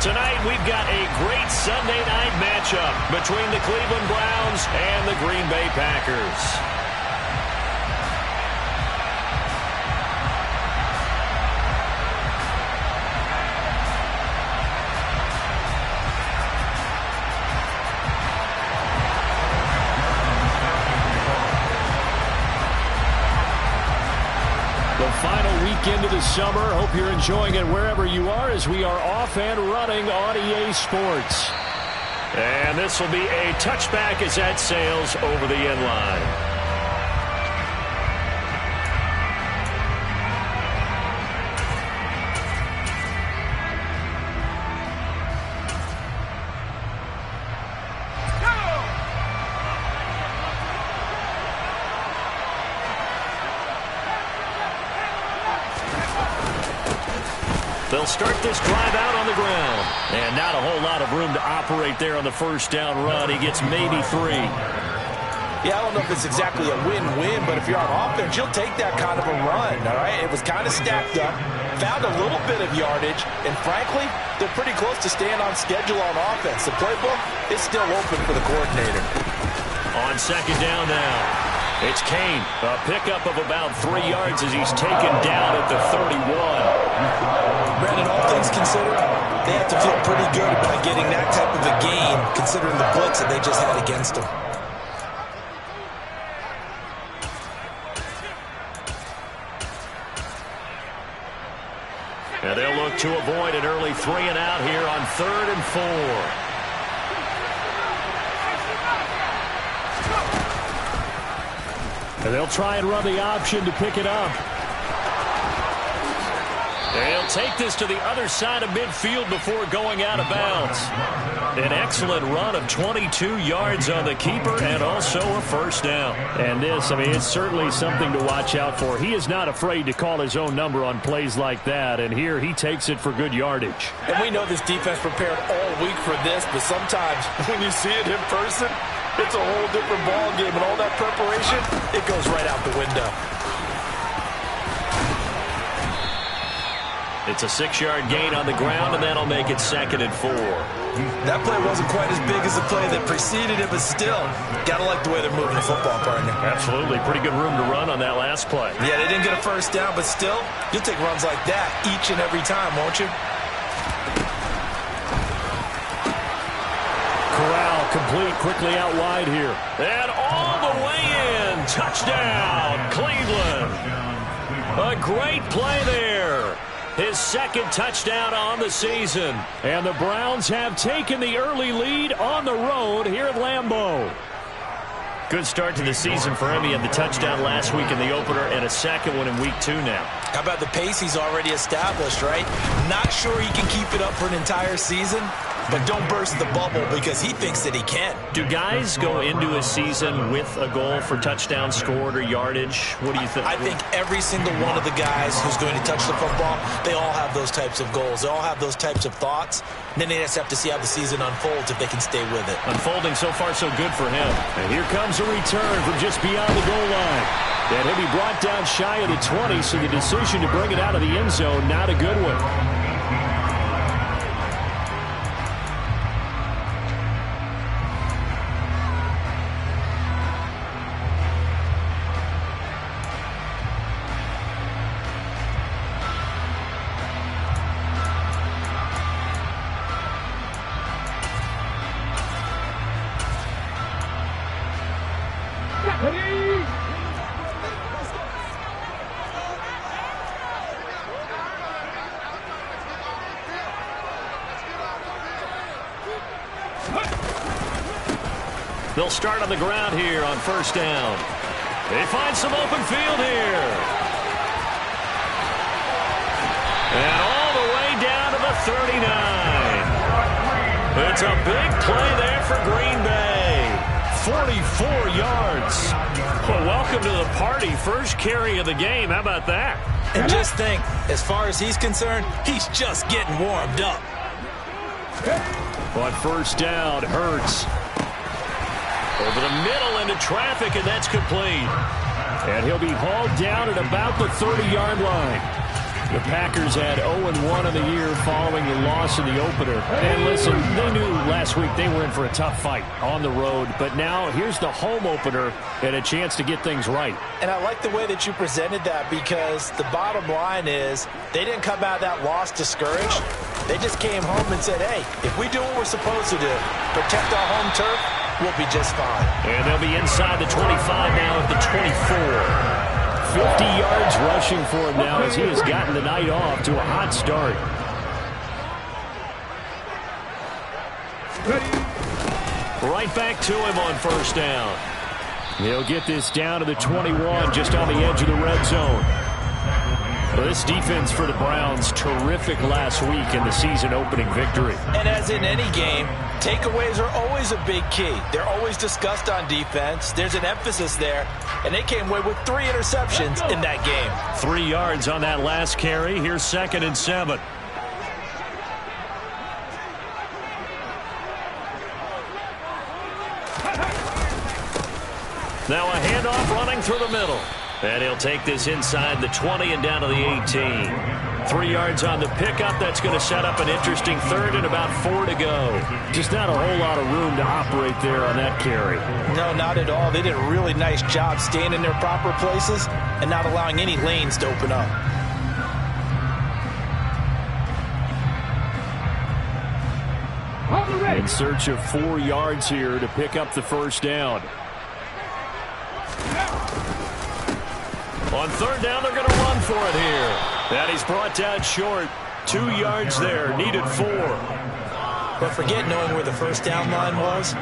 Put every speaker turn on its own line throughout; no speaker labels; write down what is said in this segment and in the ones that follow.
Tonight, we've got a great Sunday night matchup between the Cleveland Browns and the Green Bay Packers. The final weekend of the summer. Hope you're enjoying it wherever you are as we are off and running on EA Sports. And this will be a touchback as that sails over the end line. They'll start this drive out on the ground. And not a whole lot of room to operate there on the first down run. He gets maybe 3.
Yeah, I don't know if it's exactly a win-win, but if you're on offense, you'll take that kind of a run, all right? It was kind of stacked up, found a little bit of yardage, and frankly, they're pretty close to staying on schedule on offense. The playbook is still open for the coordinator.
On second down now, it's Kane. A pickup of about 3 yards as he's taken down at the 31.
Brandon, all things considered, they have to feel pretty good about getting that type of a gain, considering the blitz that they just had against them.
And they'll look to avoid an early 3 and out here on 3rd and 4. And they'll try and run the option to pick it up. They'll take this to the other side of midfield before going out of bounds. An excellent run of 22 yards on the keeper and also a first down. And this, I mean, it's certainly something to watch out for. He is not afraid to call his own number on plays like that. And here he takes it for good yardage.
And we know this defense prepared all week for this, but sometimes when you see it in person, it's a whole different ball game. And all that preparation, it goes right out the window.
It's a 6-yard gain on the ground, and that'll make it 2nd and 4.
That play wasn't quite as big as the play that preceded it, but still, gotta like the way they're moving the football, partner.
Absolutely. Pretty good room to run on that last play.
Yeah, they didn't get a first down, but still, you'll take runs like that each and every time, won't you?
Corral complete, quickly out wide here. And all the way in. Touchdown, Cleveland. A great play there. His 2nd touchdown on the season. And the Browns have taken the early lead on the road here at Lambeau. Good start to the season for him. He had the touchdown last week in the opener and a second one in week 2 now.
How about the pace he's already established, right? Not sure he can keep it up for an entire season, but don't burst the bubble because he thinks that he can.
Do guys go into a season with a goal for touchdowns scored or yardage? What do you think?
I think every single one of the guys who's going to touch the football, they all have those types of goals. They all have those types of thoughts. And then they just have to see how the season unfolds if they can stay with it.
Unfolding so far so good for him. And here comes a return from just beyond the goal line. And he'll be brought down shy of the 20, so the decision to bring it out of the end zone, not a good one. They'll start on the ground here on first down. They find some open field here. And all the way down to the 39. It's a big play there for Green Bay. 44 yards. Well, welcome to the party. First carry of the game. How about that?
And just think, as far as he's concerned, he's just getting warmed up.
On first down, Hurts. Over the middle into traffic, and that's complete. And he'll be hauled down at about the 30-yard line. The Packers had 0-1 in the year following the loss in the opener. And listen, they knew last week they were in for a tough fight on the road. But now here's the home opener and a chance to get things right.
And I like the way that you presented that, because the bottom line is they didn't come out of that loss discouraged. They just came home and said, hey, if we do what we're supposed to do, protect our home turf, we'll be just fine.
And they'll be inside the 25 now at the 24. 50 yards rushing for him now as he has gotten the night off to a hot start. Right back to him on first down. He'll get this down to the 21, just on the edge of the red zone. Well, this defense for the Browns, terrific last week in the season-opening victory.
And as in any game, takeaways are always a big key. They're always discussed on defense. There's an emphasis there, and they came away with 3 interceptions in that game.
3 yards on that last carry. Here's 2nd and 7. Now a handoff running through the middle. And he'll take this inside the 20 and down to the 18. 3 yards on the pickup. That's going to set up an interesting 3rd and about 4 to go. Just not a whole lot of room to operate there on that carry.
No, not at all. They did a really nice job staying in their proper places and not allowing any lanes to open up.
In search of 4 yards here to pick up the first down. On 3rd down, they're going to run for it here. And he's brought down short. 2 yards there. Needed 4.
But forget knowing where the first down line was.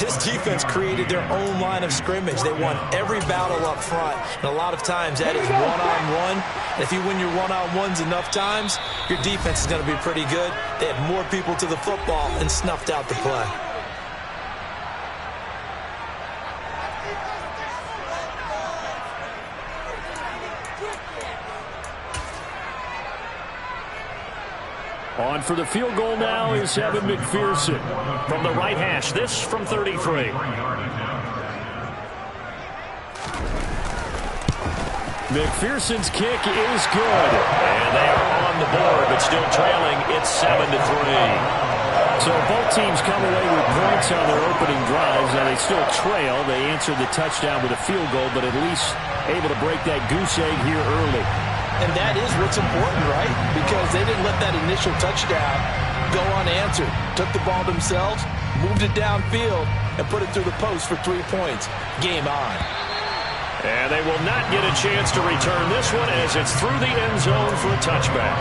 This defense created their own line of scrimmage. They won every battle up front. And a lot of times that is one-on-one. And if you win your one-on-ones enough times, your defense is going to be pretty good. They had more people to the football and snuffed out the play.
On for the field goal now is Evan McPherson from the right hash. This from 33. McPherson's kick is good. And they are on the board, but still trailing. It's 7-3. So both teams come away with points on their opening drives. Now they still trail. They answered the touchdown with a field goal, but at least able to break that goose egg here early.
And that is what's important, right? Because they didn't let that initial touchdown go unanswered. Took the ball themselves, moved it downfield, and put it through the post for 3 points. Game on.
And they will not get a chance to return this one as it's through the end zone for a touchback.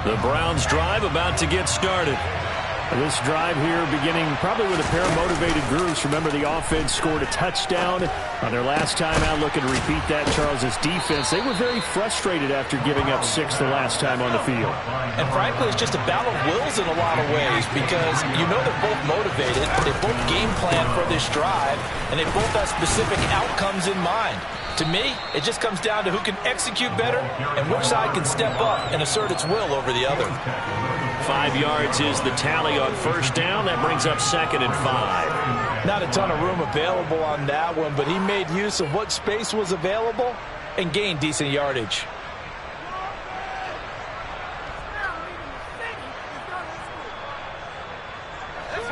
The Browns drive about to get started. This drive here beginning probably with a pair of motivated groups. Remember, the offense scored a touchdown on their last time out. Looking to repeat that, Charles' defense. They were very frustrated after giving up 6 the last time on the field.
And frankly, it's just a battle of wills in a lot of ways, because you know they're both motivated. They both game plan for this drive, and they both have specific outcomes in mind. To me, it just comes down to who can execute better and which side can step up and assert its will over the other.
5 yards is the tally on first down. That brings up 2nd and 5.
Not a ton of room available on that one, but he made use of what space was available and gained decent yardage.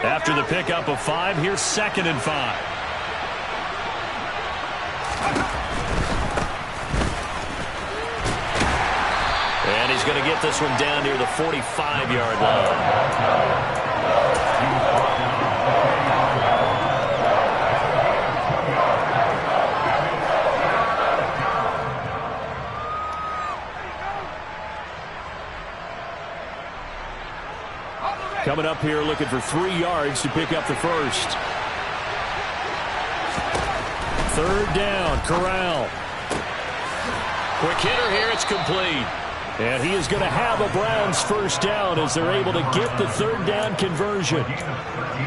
After the pickup of 5, here's 2nd and 5. And he's going to get this one down near the 45-yard line. Coming up here looking for 3 yards to pick up the first. 3rd down, Corral. Quick hitter here, it's complete. And he is going to have a Browns first down as they're able to get the third down conversion.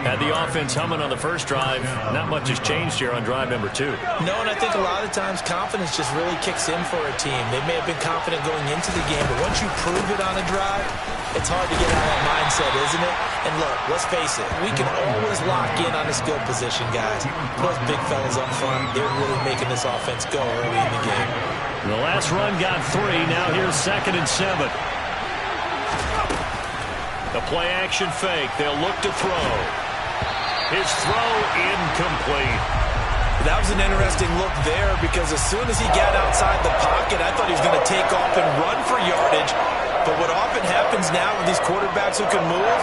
Had the offense humming on the first drive. Not much has changed here on drive number 2.
No, and I think a lot of times confidence just really kicks in for a team. They may have been confident going into the game, but once you prove it on a drive, it's hard to get out of that mindset, isn't it? And look, let's face it, we can always lock in on a skill position, guys. Those big fellas up front, they're really making this offense go early in the game.
The last run got 3. Now here's 2nd and 7. The play action fake. They'll look to throw. His throw incomplete.
That was an interesting look there because as soon as he got outside the pocket, I thought he was going to take off and run for yardage. But what often happens now with these quarterbacks who can move,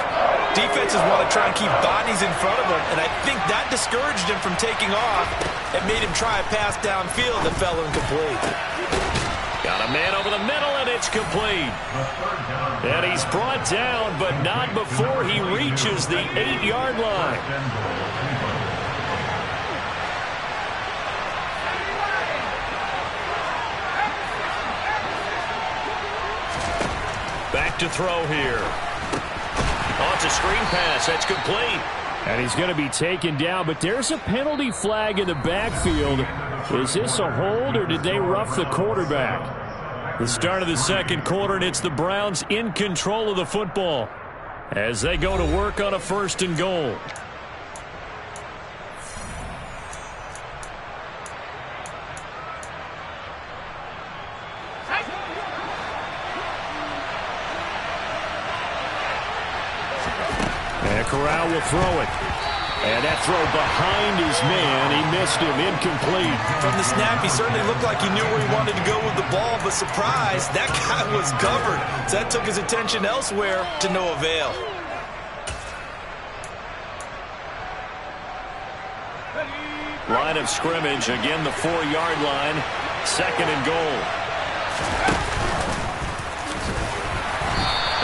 defenses want to try and keep bodies in front of them, and I think that discouraged him from taking off and made him try a pass downfield that fell incomplete.
Got a man over the middle, and it's complete. And he's brought down, but not before he reaches the 8-yard line. Back to throw here. Oh, it's a screen pass. That's complete. And he's going to be taken down, but there's a penalty flag in the backfield. Is this a hold, or did they rough the quarterback? The start of the second quarter, and it's the Browns in control of the football as they go to work on a 1st and goal. And Corral will throw it. And that throw behind his man, he missed him, incomplete.
From the snap, he certainly looked like he knew where he wanted to go with the ball, but surprise, that guy was covered. So that took his attention elsewhere to no avail.
Line of scrimmage, again the 4-yard line, 2nd and goal.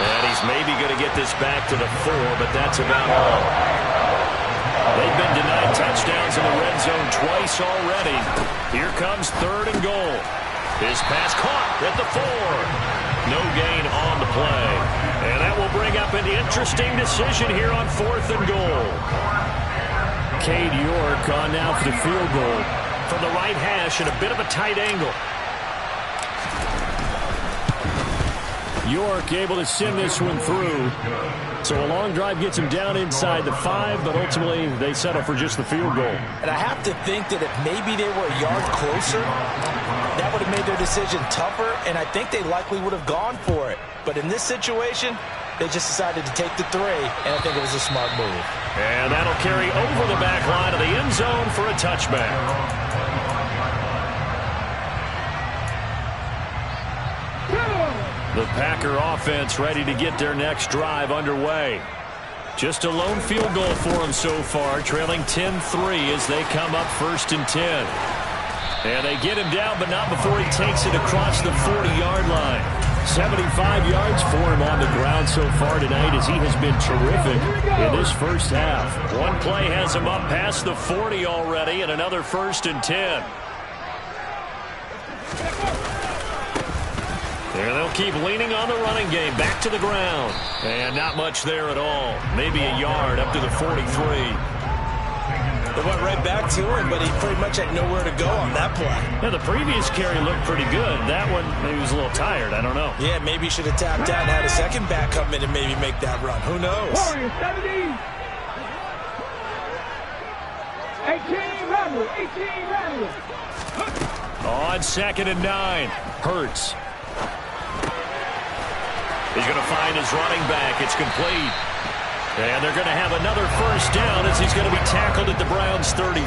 And he's maybe going to get this back to the 4, but that's about all. They've been denied touchdowns in the red zone twice already. Here comes 3rd and goal. His pass caught at the 4. No gain on the play. And that will bring up an interesting decision here on 4th and goal. Cade York on now for the field goal from the right hash at a bit of a tight angle. York able to send this one through. So a long drive gets him down inside the 5, but ultimately they settle for just the field goal.
And I have to think that if maybe they were a yard closer, that would have made their decision tougher, and I think they likely would have gone for it. But in this situation, they just decided to take the 3, and I think it was a smart move.
And that'll carry over the back line of the end zone for a touchback. The Packer offense ready to get their next drive underway. Just a lone field goal for them so far, trailing 10-3 as they come up 1st and 10. And they get him down, but not before he takes it across the 40-yard line. 75 yards for him on the ground so far tonight as he has been terrific in this first half. One play has him up past the 40 already, and another 1st and 10. There they'll keep leaning on the running game. Back to the ground. And not much there at all. Maybe a yard up to the 43.
They went right back to him, but he pretty much had nowhere to go on that play.
Yeah, the previous carry looked pretty good. That one, maybe he was a little tired. I don't know.
Yeah, maybe he should have tapped out and had a second back come in and maybe make that run. Who knows?
18 Randall.
On 2nd and 9. Hurts. He's going to find his running back. It's complete. And they're going to have another 1st down as he's going to be tackled at the Browns' 33.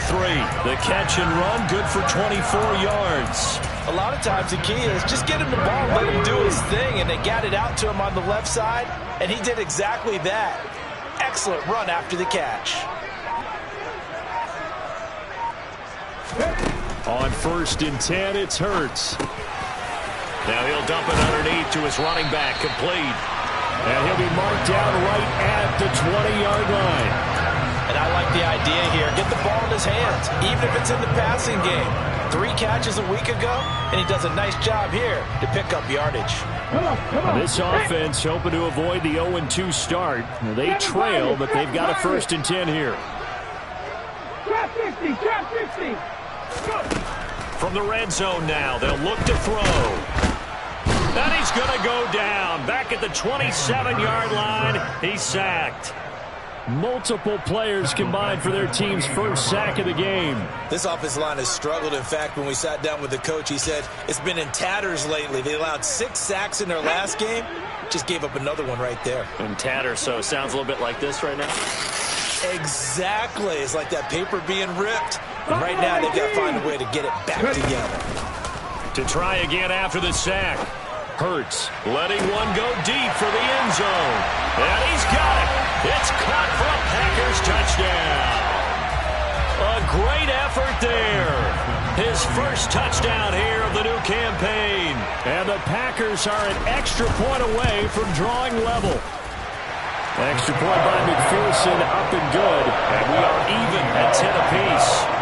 The catch and run, good for 24 yards.
A lot of times the key is just get him the ball, let him do his thing, and they got it out to him on the left side, and he did exactly that. Excellent run after the catch.
On 1st and 10, it's Hurts. Now he'll dump it underneath to his running back, complete. And he'll be marked down right at the 20-yard line.
And I like the idea here. Get the ball in his hands, even if it's in the passing game. 3 catches a week ago, and he does a nice job here to pick up yardage.
This offense hoping to avoid the 0-2 start. They trail, but they've got a 1st and 10 here.
Trap 50, trap 50.
From the red zone now, they'll look to throw. And he's going to go down. Back at the 27-yard line, he's sacked. Multiple players combined for their team's 1st sack of the game.
This offensive line has struggled. In fact, when we sat down with the coach, he said it's been in tatters lately. They allowed 6 sacks in their last game. Just gave up another one right there.
In tatters, so it sounds a little bit like this right now.
Exactly. It's like that paper being ripped. And right now, they've got to find a way to get it back together.
To try again after the sack. Hurts letting one go deep for the end zone. And he's got it. It's caught for a Packers touchdown. A great effort there. His 1st touchdown here of the new campaign. And the Packers are an extra point away from drawing level. Extra point by McPherson, up and good. And we are even at 10 apiece.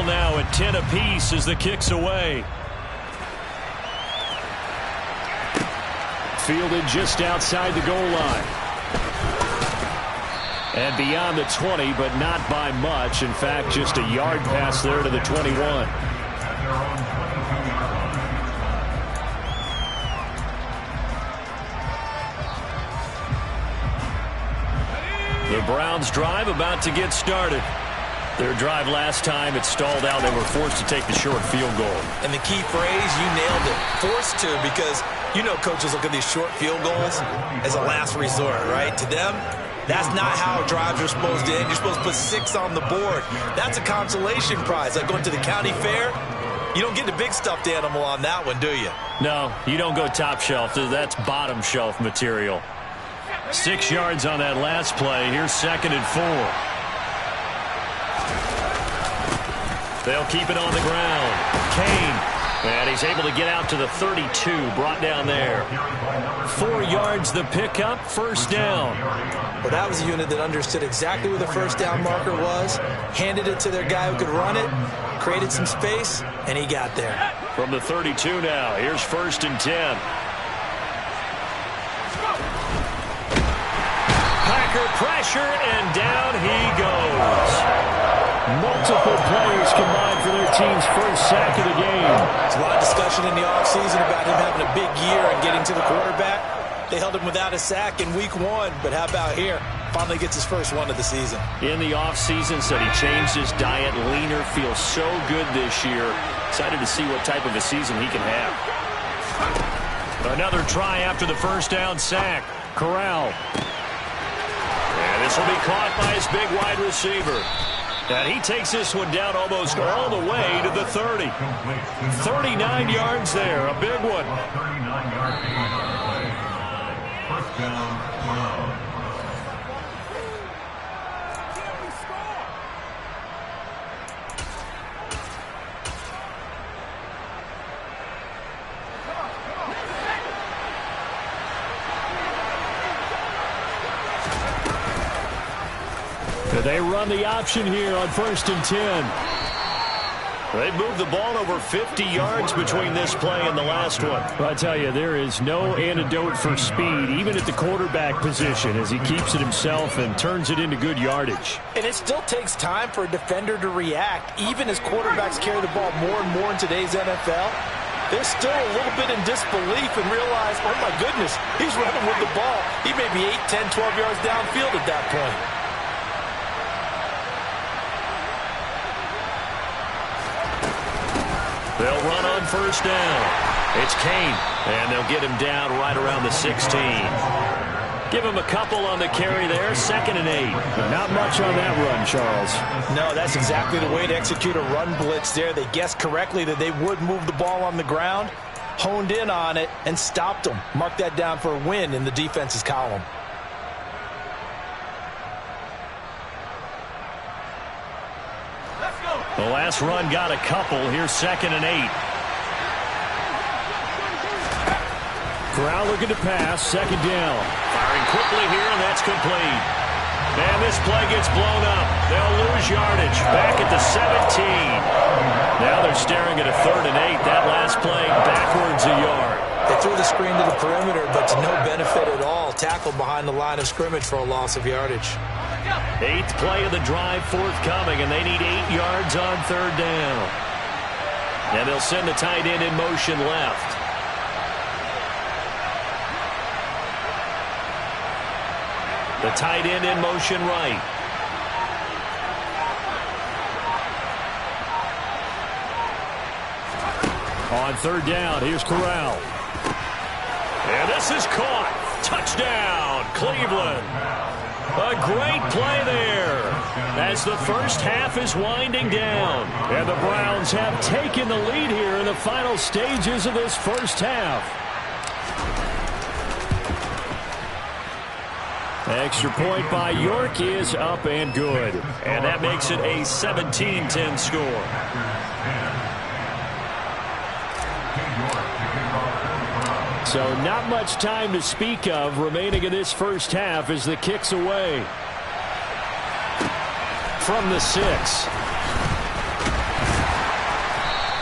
Now at 10 apiece as the kick's away. Fielded just outside the goal line. And beyond the 20, but not by much. In fact, just a yard pass there to the 21. The Browns drive about to get started. Their drive last time, it stalled out. They were forced to take the short field goal.
And the key phrase, you nailed it. Forced to, because you know coaches look at these short field goals as a last resort, right? To them, that's not how drives are supposed to end. You're supposed to put 6 on the board. That's a consolation prize. Like going to the county fair, you don't get the big stuffed animal on that one, do you?
No, you don't go top shelf. That's bottom shelf material. 6 yards on that last play. Here's 2nd and 4. They'll keep it on the ground. Kane. And he's able to get out to the 32. Brought down there. 4 yards the pickup. 1st down.
Well, that was a unit that understood exactly where the 1st down marker was. Handed it to their guy who could run it. Created some space. And he got there.
From the 32 now. Here's 1st and 10. Packer pressure. And down he goes. Multiple players combined for their team's 1st sack of the game.
There's a lot of discussion in the offseason about him having a big year and getting to the quarterback. They held him without a sack in week 1, but how about here? Finally gets his 1st one of the season.
In the offseason, said he changed his diet, leaner, feels so good this year. Excited to see what type of a season he can have. Another try after the 1st down sack. Corral. And this will be caught by his big wide receiver. And he takes this one down almost all the way to the 30. 39 yards there, a big one.
1st down, 12.
They run the option here on 1st and 10. They've moved the ball over 50 yards between this play and the last one. I tell you, there is no antidote for speed, even at the quarterback position, as he keeps it himself and turns it into good yardage.
And it still takes time for a defender to react, even as quarterbacks carry the ball more and more in today's NFL. They're still a little bit in disbelief and realize, oh my goodness, he's running with the ball. He may be 8, 10, 12 yards downfield at that point.
They'll run on 1st down. It's Kane, and they'll get him down right around the 16. Give him a couple on the carry there. 2nd and 8. Not much on that run, Charles.
No, that's exactly the way to execute a run blitz there. They guessed correctly that they would move the ball on the ground. honed in on it and stopped them. Mark that down for a win in the defense's column.
The last run got a couple. Here's 2nd and 8. Corral looking to pass. 2nd down. Firing quickly here, and that's complete. And this play gets blown up. They'll lose yardage. Back at the 17. Now they're staring at a 3rd and 8. That last play backwards a yard.
They threw the screen to the perimeter, but to no benefit at all. Tackled behind the line of scrimmage for a loss of yardage.
8th play of the drive forthcoming, and they need 8 yards on 3rd down. And they'll send the tight end in motion left. The tight end in motion right. On 3rd down, here's Corral. And this is caught. Touchdown, Cleveland. A great play there as the first half is winding down. And the Browns have taken the lead here in the final stages of this first half. Extra point by York is up and good. And that makes it a 17-10 score. So not much time to speak of remaining in this first half as the kick's away. From the 6.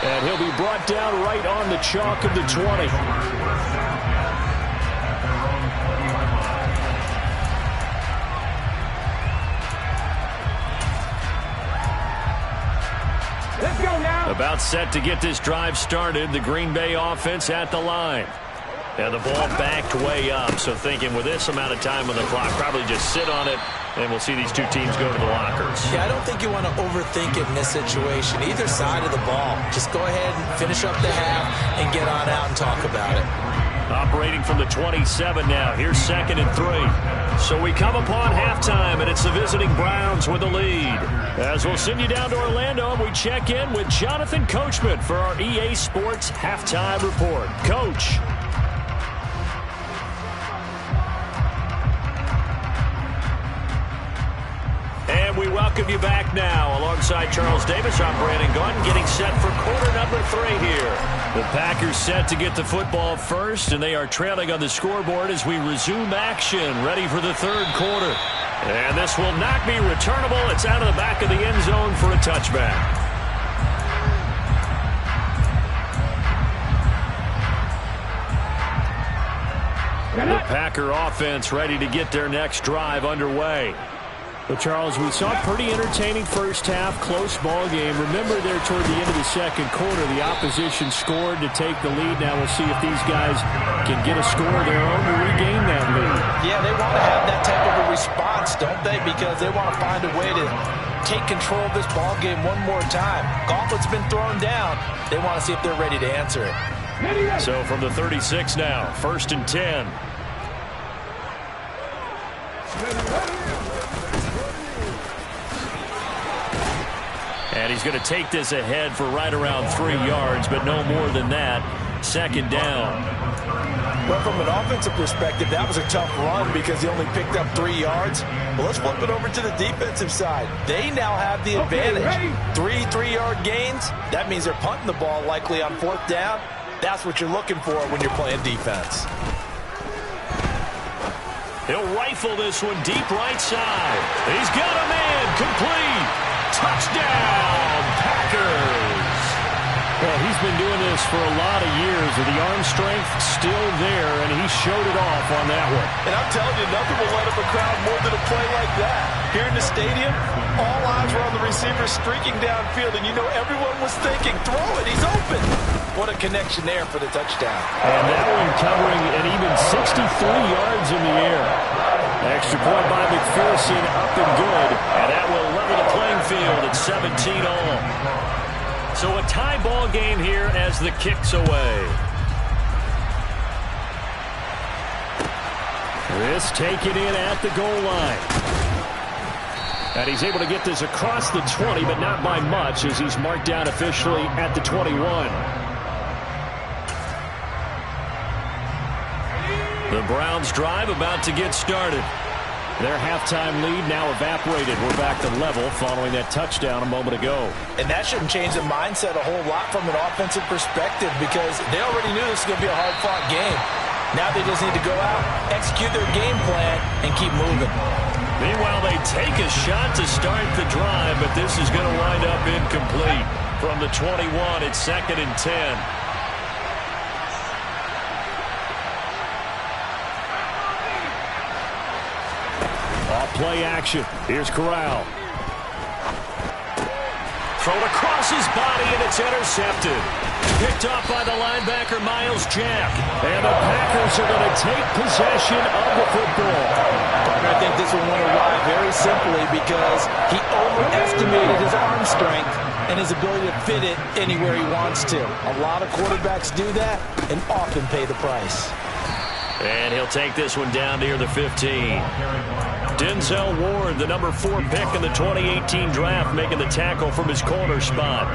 And he'll be brought down right on the chalk of the 20.
Let's go now.
About set to get this drive started. The Green Bay offense at the line. And the ball backed way up, so thinking with this amount of time on the clock, probably just sit on it, and we'll see these two teams go to the lockers.
Yeah, I don't think you want to overthink it in this situation. Either side of the ball. Just go ahead and finish up the half and get on out and talk about it.
Operating from the 27 now. Here's 2nd and 3. So we come upon halftime, and it's the visiting Browns with the lead. As we'll send you down to Orlando, and we check in with Jonathan Coachman for our EA Sports Halftime Report. Coach. And we welcome you back now. Alongside Charles Davis, I'm Brandon Gunn, getting set for quarter number 3 here. The Packers set to get the football first, and they are trailing on the scoreboard as we resume action, ready for the 3rd quarter. And this will not be returnable. It's out of the back of the end zone for a touchback. The Packer offense ready to get their next drive underway. Well, Charles, we saw a pretty entertaining first half, close ball game. Remember there toward the end of the 2nd quarter, the opposition scored to take the lead. Now we'll see if these guys can get a score of their own to regain that lead.
Yeah, they want to have that type of a response, don't they? Because they want to find a way to take control of this ball game one more time. Gauntlet's been thrown down. They want to see if they're ready to answer it.
So from the 36 now, 1st and 10. And he's going to take this ahead for right around 3 yards, but no more than that. 2nd down.
Well, from an offensive perspective, that was a tough run because he only picked up 3 yards. Well, let's flip it over to the defensive side. They now have the advantage. 3 3-yard gains. That means they're punting the ball likely on 4th down. That's what you're looking for when you're playing defense.
He'll rifle this one deep right side. He's got a man complete. Touchdown, Packers. Well, he's been doing this for a lot of years with the arm strength still there, and he showed it off on that one.
And I'm telling you, nothing will light up a crowd more than a play like that. Here in the stadium, all eyes were on the receiver streaking downfield, and you know everyone was thinking, throw it, he's open. What a connection there for the touchdown.
And that one covering an even 63 yards in the air. Extra point by McPherson, up and good. And that will level the playing field at 17-all. So a tie ball game here as the kick's away. This taken in at the goal line. And he's able to get this across the 20, but not by much as he's marked down officially at the 21. The Browns drive about to get started. Their halftime lead now evaporated. We're back to level following that touchdown a moment ago.
And that shouldn't change the mindset a whole lot from an offensive perspective because they already knew this was going to be a hard-fought game. Now they just need to go out, execute their game plan, and keep moving.
Meanwhile, they take a shot to start the drive, but this is going to wind up incomplete. From the 21, it's 2nd and 10. Play action. Here's Corral. Thrown across his body, and it's intercepted. Picked off by the linebacker, Miles Jack. And the Packers are going to take possession of the football.
I think this one went awry very simply because he overestimated his arm strength and his ability to fit it anywhere he wants to. A lot of quarterbacks do that and often pay the price.
And he'll take this one down near the 15. Denzel Ward, the number 4 pick in the 2018 draft, making the tackle from his corner spot.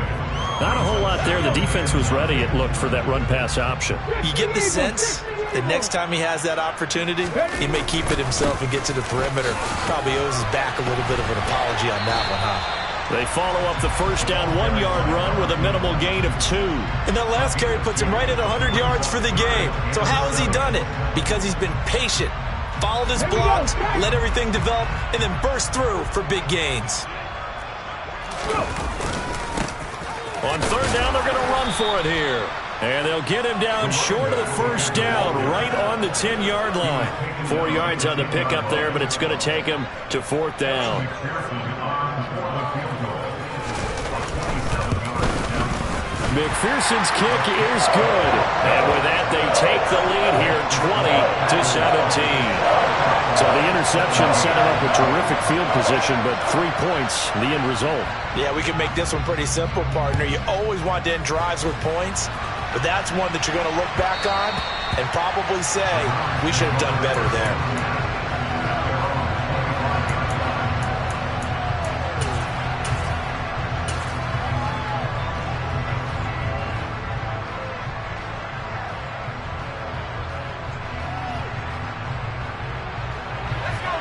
Not a whole lot there. The defense was ready, it looked, for that run-pass option.
You get the sense that next time he has that opportunity, he may keep it himself and get to the perimeter. Probably owes his back a little bit of an apology on that one, huh?
They follow up the first down 1-yard run with a minimal gain of 2.
And that last carry puts him right at 100 yards for the game. So how has he done it? Because he's been patient, followed his blocks, let everything develop, and then burst through for big gains.
On 3rd down, they're going to run for it here. And they'll get him down short of the first down, right on the 10-yard line. 4 yards on the pickup there, but it's going to take him to 4th down. McPherson's kick is good. And with that, they take the lead here, 20-17. So the interception set him up with terrific field position, but 3 points, the end result.
Yeah, we can make this one pretty simple, partner. You always want to end drives with points, but that's one that you're going to look back on and probably say, we should have done better there.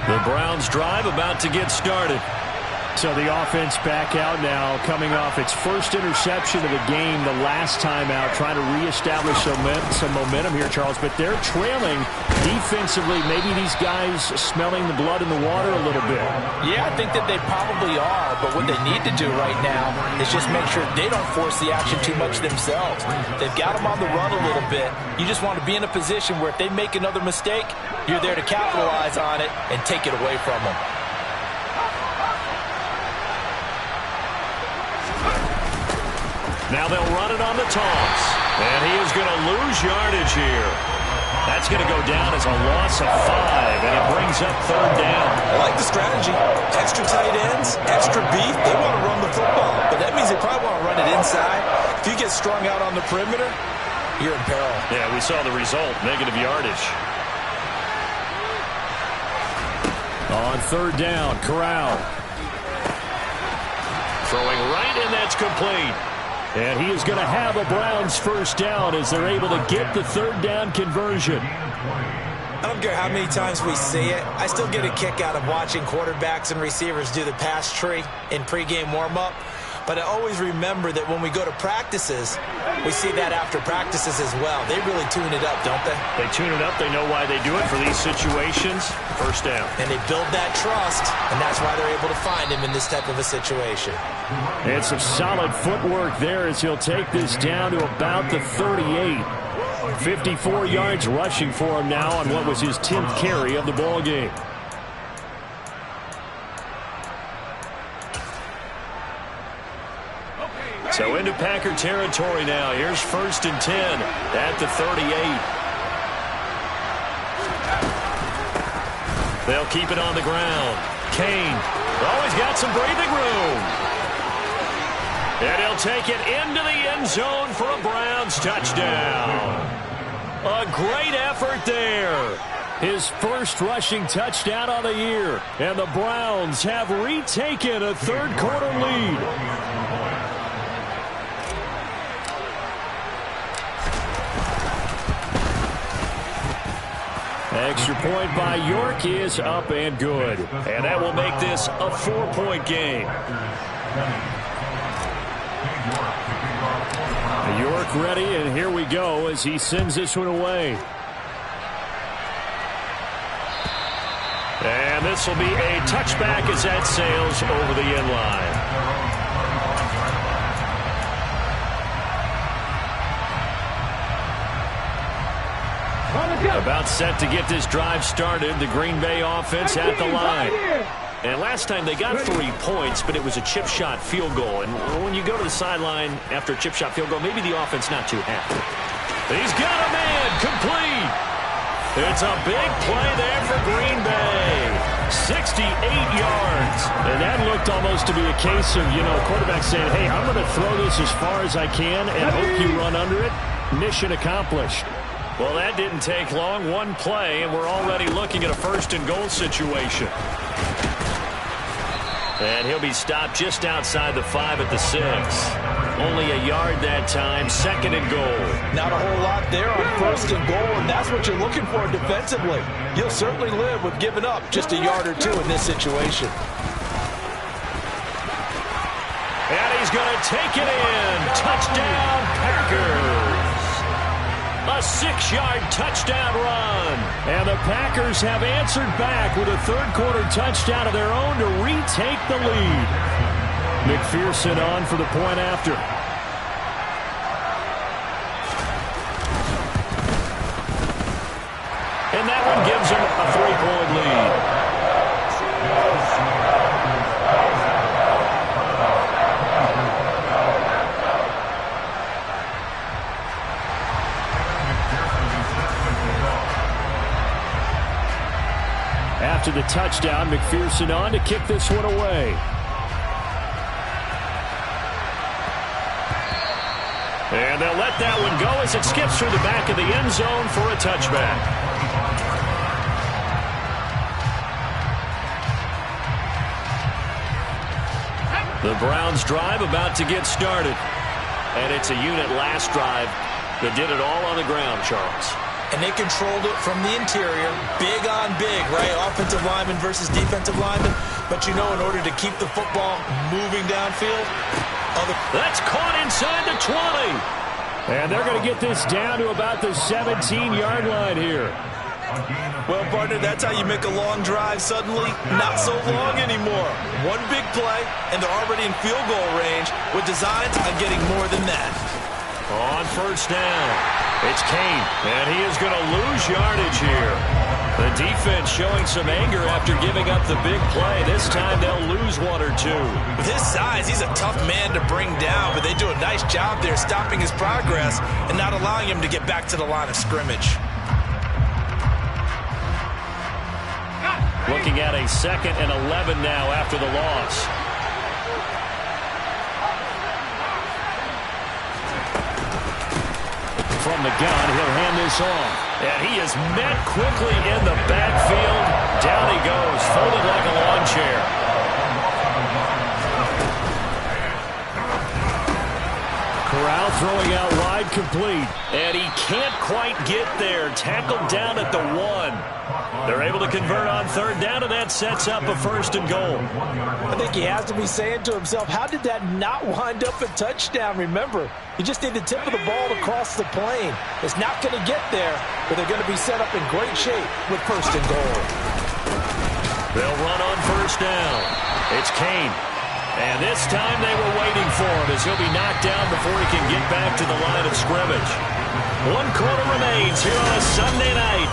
The Browns drive about to get started. So the offense back out now, coming off its first interception of the game the last time out, trying to reestablish some momentum here, Charles. But they're trailing defensively. Maybe these guys smelling the blood in the water a little bit.
Yeah, I think that they probably are. But what they need to do right now is just make sure they don't force the action too much themselves. They've got them on the run a little bit. You just want to be in a position where if they make another mistake, you're there to capitalize on it and take it away from them.
Now they'll run it on the toss. And he is going to lose yardage here. That's going to go down as a loss of 5, and it brings up 3rd down.
I like the strategy. Extra tight ends, extra beef. They want to run the football, but that means they probably want to run it inside. If you get strung out on the perimeter, you're in peril.
Yeah, we saw the result, negative yardage. On 3rd down, Corral. Throwing right, and that's complete. And he is going to have a Browns first down as they're able to get the 3rd down conversion.
I don't care how many times we see it. I still get a kick out of watching quarterbacks and receivers do the pass tree in pregame warm-up. But I always remember that when we go to practices, we see that after practices as well. They really tune it up, don't they?
They tune it up. They know why they do it for these situations. First down.
And they build that trust, and that's why they're able to find him in this type of a situation.
And some solid footwork there as he'll take this down to about the 38. 54 yards rushing for him now on what was his 10th carry of the ball game. So into Packer territory now. Here's 1st and 10 at the 38. They'll keep it on the ground. Kane always got some breathing room. And he'll take it into the end zone for a Browns touchdown. A great effort there. His first rushing touchdown on the year. And the Browns have retaken a 3rd quarter lead. Extra point by York is up and good.
And that will make this a 4-point game.
York ready, and here we go as he sends this one away.
And this will be a touchback as that sails over the end line. About set to get this drive started. The Green Bay offense at the line.
And last time they got 3 points, but it was a chip shot field goal. And when you go to the sideline after a chip shot field goal, maybe the offense not too happy.
He's got a man complete. It's a big play there for Green Bay. 68 yards.
And that looked almost to be a case of, quarterback saying, hey, I'm going to throw this as far as I can and hope you run under it. Mission accomplished.
Well, that didn't take long. One play, and we're already looking at a 1st and goal situation. And he'll be stopped just outside the 5 at the 6. Only a yard that time. 2nd and goal.
Not a whole lot there on 1st and goal, and that's what you're looking for defensively. You'll certainly live with giving up just a yard or 2 in this situation.
And he's going to take it in. Touchdown, Packers. A 6-yard touchdown run.
And the Packers have answered back with a 3rd-quarter touchdown of their own to retake the lead. McPherson on for the point after.
And that one gives them a 3-point lead.
After the touchdown, McPherson on to kick this one away.
And they'll let that one go as it skips through the back of the end zone for a touchback. The Browns drive about to get started. And it's a unit last drive that did it all on the ground, Charles.
And they controlled it from the interior, big on big, right? Offensive lineman versus defensive lineman. But in order to keep the football moving downfield,
that's caught inside the 20.
And they're going to get this down to about the 17-yard line here.
Well, partner, that's how you make a long drive suddenly not so long anymore. One big play, and they're already in field goal range with designs on getting more than that.
On 1st down, it's Kane, and he is going to lose yardage here. The defense showing some anger after giving up the big play. This time they'll lose 1 or 2.
With his size, he's a tough man to bring down, but they do a nice job there stopping his progress and not allowing him to get back to the line of scrimmage.
Looking at a 2nd and 11 now after the loss.
From the gun, he'll hand this off.
And he is met quickly in the backfield. Down he goes, folded like a lawn chair.
Corral throwing out wide, complete.
And he can't quite get there. Tackled down at the 1. They're able to convert on 3rd down, and that sets up a 1st and goal.
I think he has to be saying to himself, how did that not wind up a touchdown? Remember, you just need the tip of the ball to cross the plane. It's not going to get there, but they're going to be set up in great shape with 1st and goal.
They'll run on 1st down. It's Kane. And this time they were waiting for him as he'll be knocked down before he can get back to the line of scrimmage. 1 quarter remains here on a Sunday night.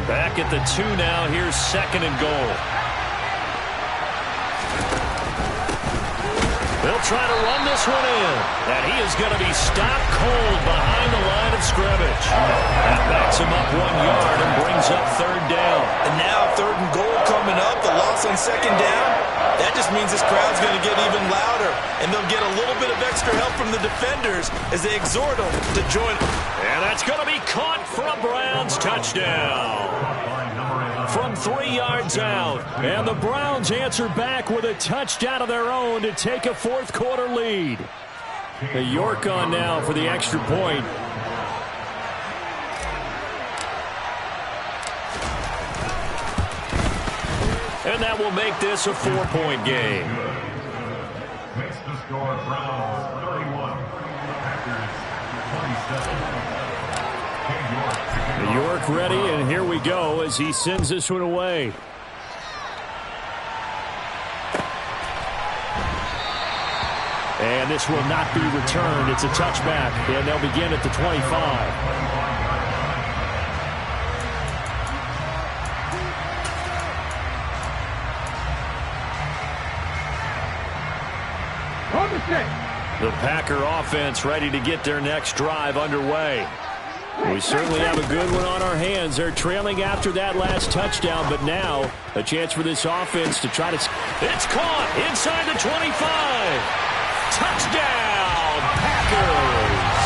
Back at the 2 now. Here's 2nd and goal. They'll try to run this one in. And he is going to be stopped cold behind the line of scrimmage. That backs him up 1 yard and brings up 3rd down.
And now 3rd and goal coming up. The loss on 2nd down. That just means this crowd's going to get even louder. And they'll get a little bit of extra help from the defenders as they exhort them to join.
And that's going to be caught for a Browns touchdown.
from 3 yards out. And the Browns answer back with a touchdown of their own to take a fourth-quarter lead. York on now for the extra point. And that will make this a 4-point game.
Makes the score Browns 31, Packers 27.
York ready, and here we go as he sends this one away. And this will not be returned. It's a touchback, and they'll begin at the 25. The Packer offense ready to get their next drive underway. We certainly have a good one on our hands. They're trailing after that last touchdown, but now a chance for this offense to try to... It's caught inside the 25. Touchdown, Packers.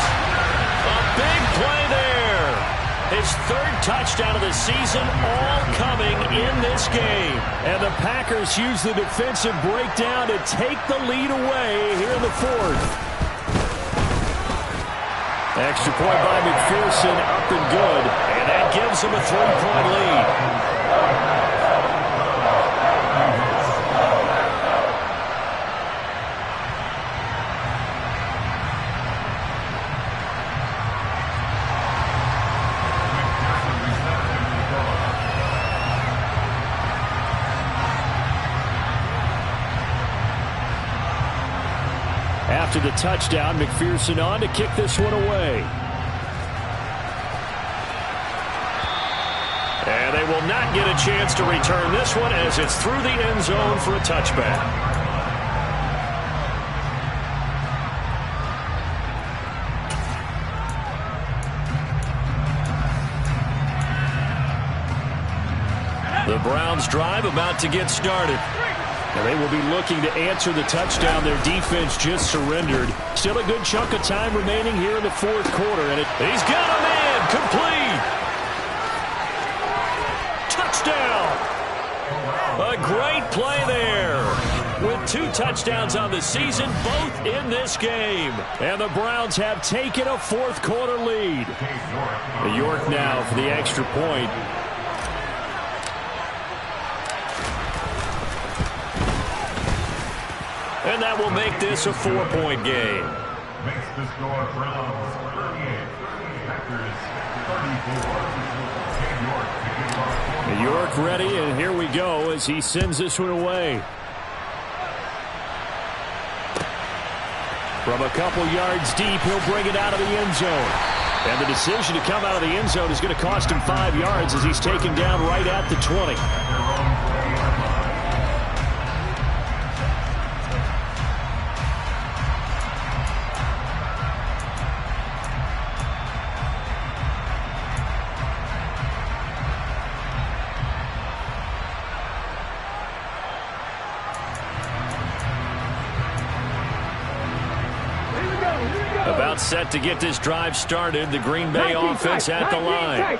A big play there. His third touchdown of the season, all coming in this game. And the Packers use the defensive breakdown to take the lead away here in the fourth. Extra point by McPherson, up and good. And that gives them a 3-point lead. After the touchdown, McPherson on to kick this one away. And they will not get a chance to return this one as it's through the end zone for a touchback. The Browns drive about to get started. And they will be looking to answer the touchdown their defense just surrendered. Still a good chunk of time remaining here in the fourth quarter. And he's got a man complete. Touchdown. A great play there. With 2 touchdowns on the season, both in this game. And the Browns have taken a fourth-quarter lead. York now for the extra point. And that will make this a 4-point game.
Makes the score Browns 38, Packers 34.
York ready, and here we go as he sends this one away. From a couple yards deep, he'll bring it out of the end zone. And the decision to come out of the end zone is going to cost him 5 yards as he's taken down right at the 20. About set to get this drive started. The Green Bay offense at the line.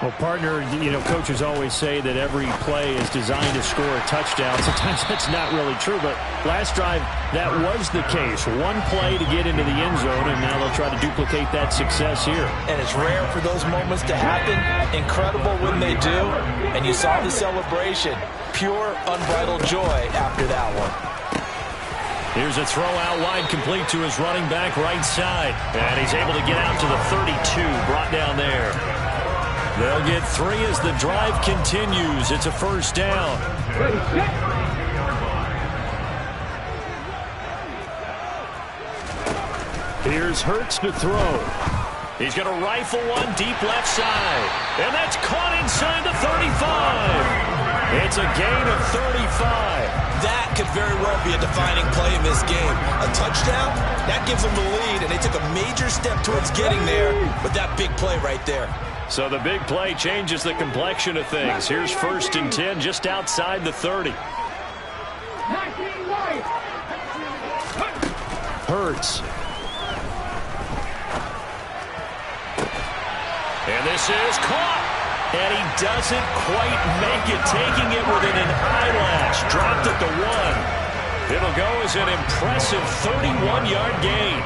Well, partner, you know, coaches always say that every play is designed to score a touchdown. Sometimes that's not really true, but last drive, that was the case. One play to get into the end zone, and now they'll try to duplicate that success here.
And it's rare for those moments to happen. Incredible when they do. And you saw the celebration. Pure, unbridled joy after that one.
Here's a throw out wide, complete to his running back right side. And he's able to get out to the 32, brought down there. They'll get 3 as the drive continues. It's a first down. Here's Hurts to throw. He's going to rifle one deep left side. And that's caught inside the 35. It's a gain of 35.
That could very well be a defining play in this game. A touchdown, that gives them the lead, and they took a major step towards getting there with that big play right there.
So the big play changes the complexion of things. Here's 1st and 10 just outside the 30. Hurts. And this is caught. And he doesn't quite make it, taking it within an eyelash. Dropped at the 1. It'll go as an impressive 31-yard gain.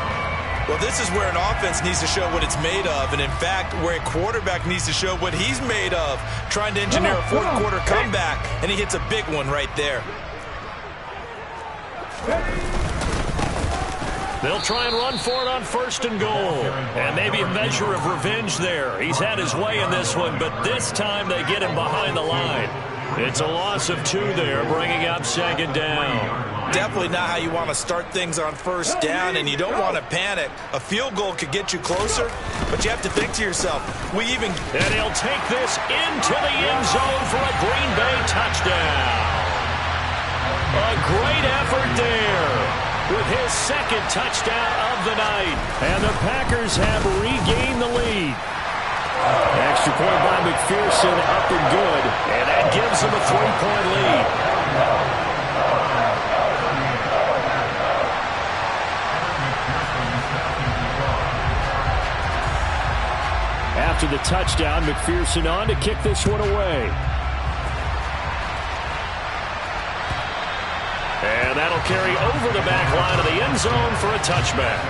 Well, this is where an offense needs to show what it's made of, and in fact, where a quarterback needs to show what he's made of, trying to engineer a fourth-quarter comeback, and he hits a big one right there.
They'll try and run for it on 1st and goal. And maybe a measure of revenge there. He's had his way in this one, but this time they get him behind the line. It's a loss of 2 there, bringing up 2nd down.
Definitely not how you want to start things on 1st down, and you don't want to panic. A field goal could get you closer, but you have to think to yourself, And
he'll take this into the end zone for a Green Bay touchdown. A great effort there with his 2nd touchdown of the night. And the Packers have regained the lead. Extra point by McPherson, up and good. And that gives them a 3-point lead. After the touchdown, McPherson on to kick this one away. And that'll carry over the back line of the end zone for a touchback.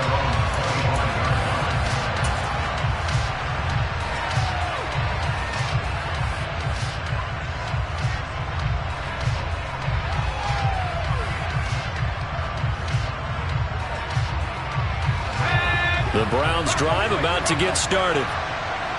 The Browns drive about to get started.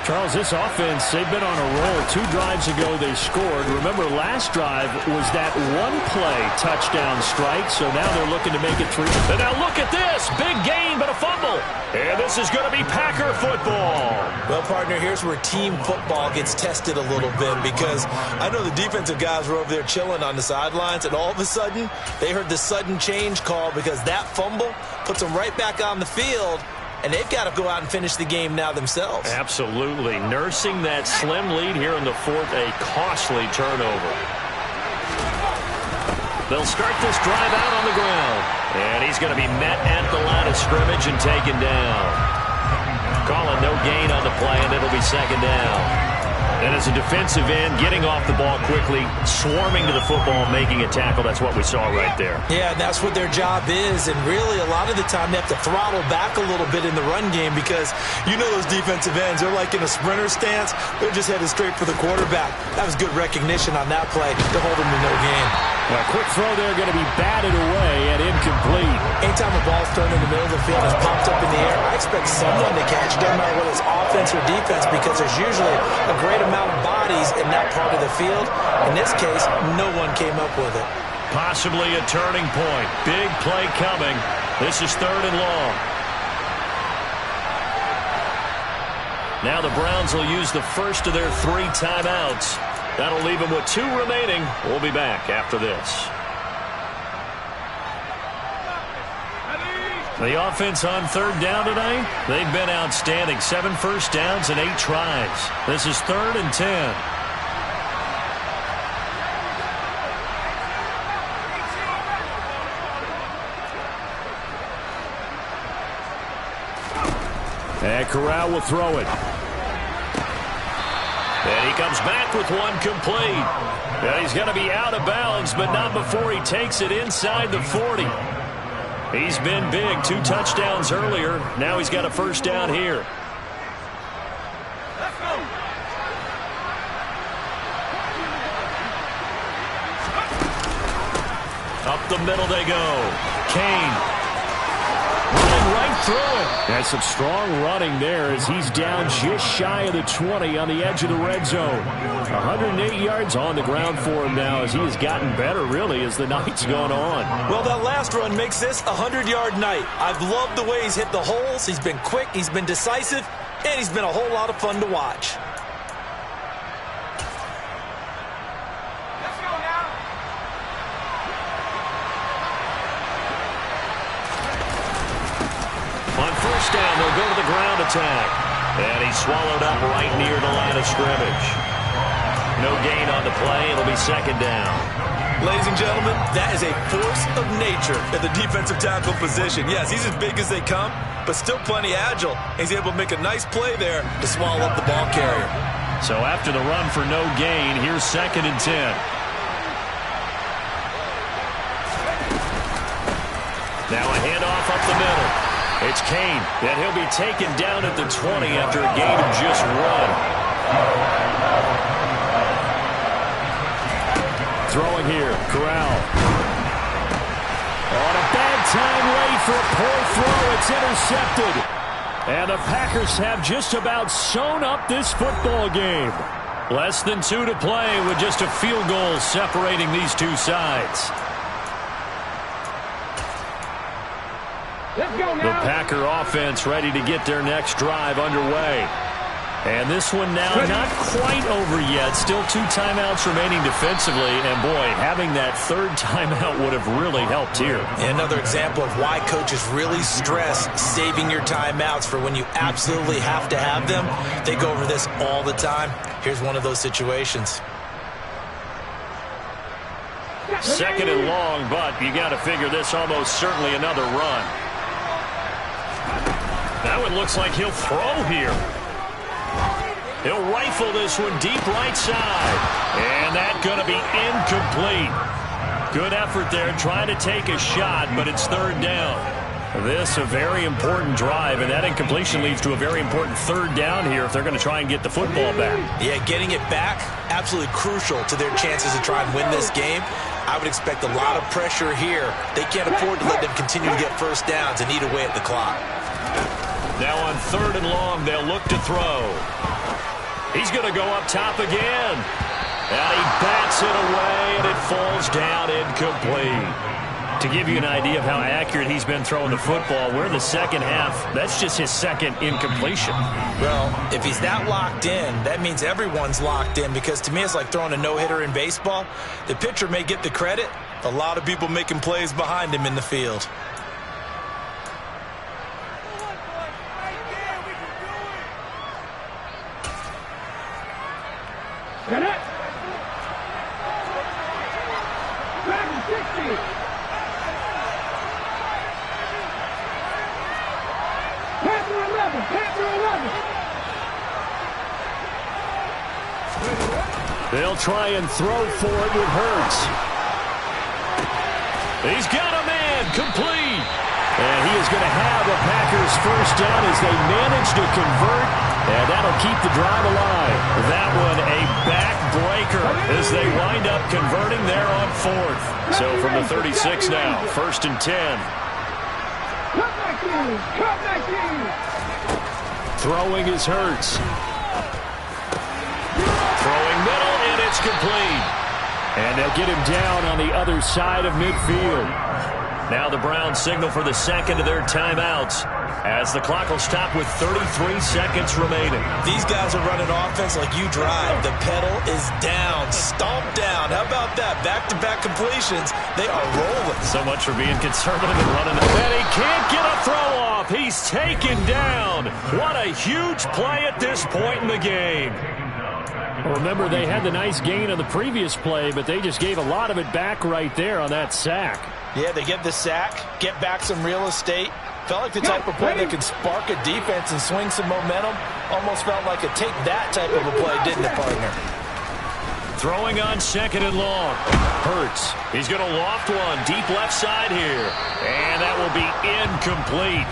Charles, this offense, they've been on a roll. 2 drives ago they scored. Remember, last drive was that one-play touchdown strike, so now they're looking to make it 3. And now look at this. Big gain, but a fumble. And this is going to be Packer football.
Well, partner, here's where team football gets tested a little bit, because I know the defensive guys were over there chilling on the sidelines, and all of a sudden, they heard the sudden change call because that fumble puts them right back on the field. And they've got to go out and finish the game now themselves.
Absolutely. Nursing that slim lead here in the 4th, a costly turnover. They'll start this drive out on the ground. And he's going to be met at the line of scrimmage and taken down. Calling no gain on the play, and it'll be 2nd down. And as a defensive end, getting off the ball quickly, swarming to the football, making a tackle. That's what we saw right there.
Yeah, and that's what their job is. And really, a lot of the time, they have to throttle back a little bit in the run game, because you know those defensive ends, they're like in a sprinter stance. They're just headed straight for the quarterback. That was good recognition on that play to hold them to no gain.
A quick throw there, going to be batted away and incomplete.
Anytime a ball's thrown in the middle of the field and is popped up in the air, I expect someone to catch, no matter whether it's offense or defense, because there's usually a great amount of bodies in that part of the field. In this case, no one came up with it.
Possibly a turning point. Big play coming. This is 3rd and long. Now the Browns will use the first of their 3 timeouts. That'll leave them with 2 remaining. We'll be back after this. The offense on 3rd down tonight, they've been outstanding. 7 first downs and 8 tries. This is 3rd and 10. And Corral will throw it. And he comes back with one complete. And he's going to be out of bounds, but not before he takes it inside the 40. He's been big. 2 touchdowns earlier. Now he's got a first down here. Up the middle they go. Kane. Running right through it. That's some strong running there as he's down just shy of the 20 on the edge of the red zone. 108 yards on the ground for him now as he has gotten better, really, as the night's gone on.
Well, that last run makes this a 100-yard night. I've loved the way he's hit the holes. He's been quick, he's been decisive, and he's been a whole lot of fun to watch.
Down, they'll go to the ground attack. And he's swallowed up right near the line of scrimmage. No gain on the play. It'll be 2nd down.
Ladies and gentlemen, that is a force of nature at the defensive tackle position. Yes, he's as big as they come, but still plenty agile. He's able to make a nice play there to swallow up the ball carrier.
So after the run for no gain, here's 2nd and 10. Now a handoff up the middle. It's Kane, and he'll be taken down at the 20 after a gain of just 1. Throwing here, Corral. On a bad time late for a poor throw. It's intercepted. And the Packers have just about sewn up this football game. Less than 2 to play with just a field goal separating these two sides.
Let's go now.
The Packer offense ready to get their next drive underway. And this one now not quite over yet. Still 2 timeouts remaining defensively. And, boy, having that 3rd timeout would have really helped here.
Another example of why coaches really stress saving your timeouts for when you absolutely have to have them. They go over this all the time. Here's one of those situations.
2nd and long, but you got to figure this almost certainly another run. That one looks like he'll throw here. He'll rifle this one deep right side. And that's going to be incomplete. Good effort there trying to take a shot, but it's 3rd down. This a very important drive, and that incompletion leads to a very important 3rd down here if they're going to try and get the football back.
Yeah, getting it back, absolutely crucial to their chances to try and win this game. I would expect a lot of pressure here. They can't afford to let them continue to get 1st downs and eat away at the clock.
Now on 3rd and long, they'll look to throw. He's going to go up top again. And he bats it away, and it falls down incomplete. To give you an idea of how accurate he's been throwing the football, we're in the 2nd half. That's just his 2nd incompletion.
Well, if he's that locked in, that means everyone's locked in, because to me it's like throwing a no-hitter in baseball. The pitcher may get the credit. A lot of people making plays behind him in the field.
Get it. 60. Panther 11. Panther 11.
They'll try and throw for it with Hurts. He's got a man complete. And he is going to have a Packers 1st down as they manage to convert. And that'll keep the drive alive. That one a backbreaker as they wind up converting there on 4th. So from the 36 now, 1st and 10.
Cut back in. Cut back in.
Throwing is Hurts. Throwing middle, and it's complete. And they'll get him down on the other side of midfield. Now the Browns signal for the 2nd of their timeouts as the clock will stop with 33 seconds remaining.
These guys are running offense like you drive. The pedal is down, stomped down. How about that? Back-to-back completions. They are rolling.
So much for being conservative and running. And he can't get a throw off. He's taken down. What a huge play at this point in the game. Well, remember, they had the nice gain on the previous play, but they just gave a lot of it back right there on that sack.
Yeah, they get the sack, get back some real estate. Felt like the type of play that can spark a defense and swing some momentum. Almost felt like a take that type of a play, didn't it, partner?
Throwing on 2nd and long. Hurts. He's going to loft one deep left side here. And that will be incomplete.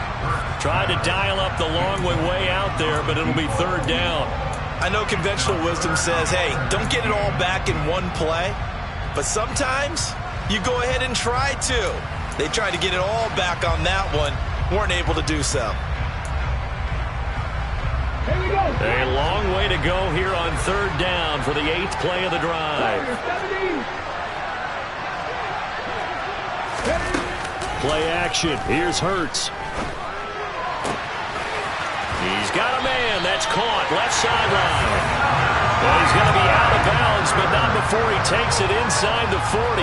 Tried to dial up the long way out there, but it'll be 3rd down.
I know conventional wisdom says, hey, don't get it all back in one play. But sometimes you go ahead and try to. They tried to get it all back on that one. Weren't able to do so.
Here we go.
A long way to go here on 3rd down for the 8th play of the drive. Play action. Here's Hurts. He's got a man. That's caught. Left sideline. Well, he's going to be out of bounds, but not before he takes it inside the 40.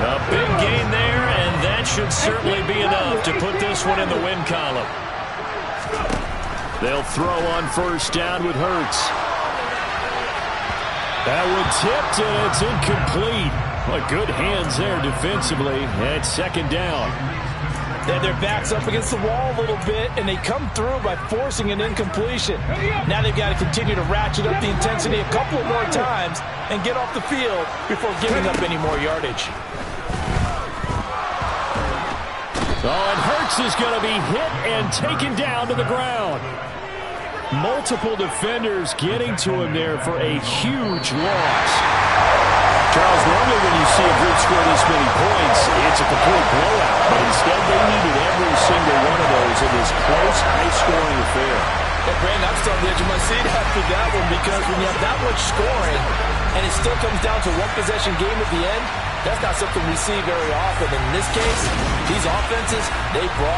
A big gain there, and that should certainly be enough to put this one in the win column. They'll throw on 1st down with Hurts. That one tipped, and it's incomplete. Well, good hands there defensively. And 2nd down.
They have their backs up against the wall a little bit, and they come through by forcing an incompletion. Now they've got to continue to ratchet up the intensity a couple of more times and get off the field before giving up any more yardage.
Oh, and Hurts is going to be hit and taken down to the ground. Multiple defenders getting to him there for a huge loss. Charles, normally when you see a group score this many points, it's a complete blowout. But instead, they needed every single one of those in this close, high-scoring affair.
And Brandon, I'm still on the edge of my seat after that one, because when you have that much scoring and it still comes down to one-possession game at the end, that's not something we see very often. In this case, these offenses, they brought